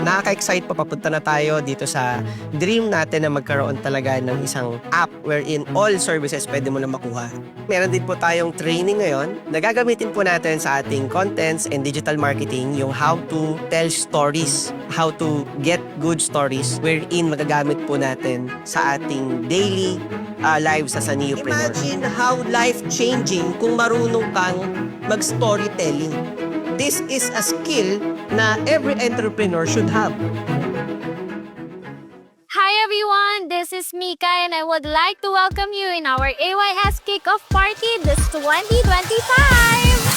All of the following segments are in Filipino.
Nakaka-excite pa, papunta na tayo dito sa dream natin na magkaroon talaga ng isang app wherein all services pwede mo na makuha. Meron din po tayong training ngayon na gagamitin po natin sa ating contents and digital marketing, yung how to tell stories, how to get good stories wherein magagamit po natin sa ating daily lives as a neopreneur. Imagine how life-changing kung marunong kang mag-storytelling. This is a skill na every entrepreneur should have. Hi everyone, this is Mika and I would like to welcome you in our AYS Kickoff Party this 2025!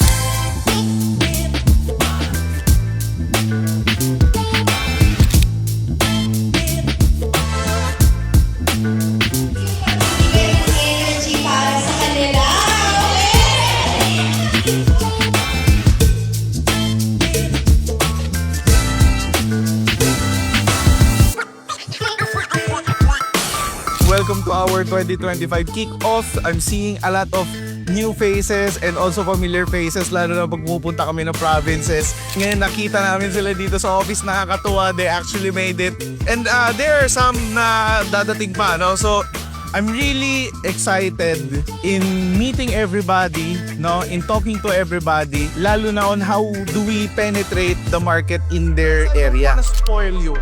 Welcome to our 2025 kick-off. I'm seeing a lot of new faces and also familiar faces, lalo na pag pumupunta kami ng provinces. Ngayon nakita namin sila dito sa office, nakakatuwa. They actually made it. And there are some na dadating pa, no? So I'm really excited in meeting everybody, no? In talking to everybody, lalo na on how do we penetrate the market in their area. I don't wanna spoil you,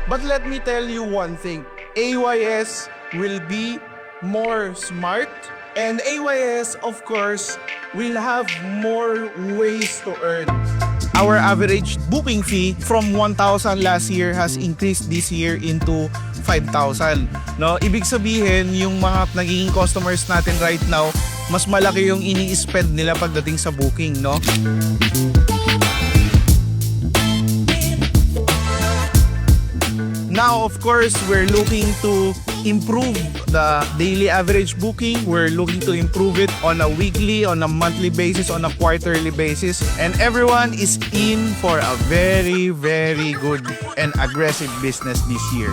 but let me tell you one thing. AYS will be more smart, and AYS, of course, will have more ways to earn. Our average booking fee from 1,000 last year has increased this year into 5,000. No? Ibig sabihin, yung mga nagiging customers natin right now, mas malaki yung ini-spend nila pagdating sa booking, no? Now, of course, we're looking to improve the daily average booking. We're looking to improve it on a weekly, on a monthly basis, on a quarterly basis. And everyone is in for a very, very good and aggressive business this year.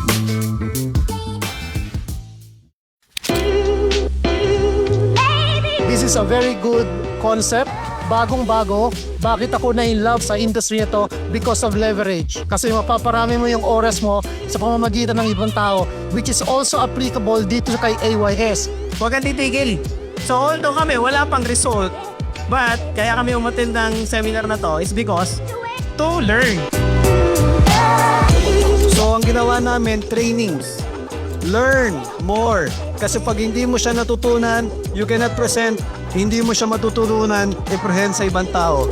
This is a very good concept. Bagong-bago. Bakit ako na-in-love sa industry nito? Because of leverage. Kasi mapaparami mo yung oras mo sa pamamagitan ng ibang tao, which is also applicable dito kay AYS. Huwag kang titigil. So although kami wala pang result, but kaya kami umattend ng seminar na to is because to learn. So ang ginawa namin, trainings. Learn more. Kasi pag hindi mo siya natutunan, you cannot present. Hindi mo siya matutunan, i-present sa ibang tao.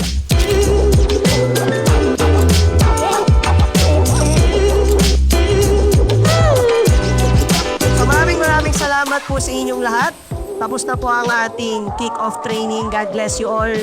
So maraming salamat po sa inyong lahat. Tapos na po ang ating kick-off training. God bless you all.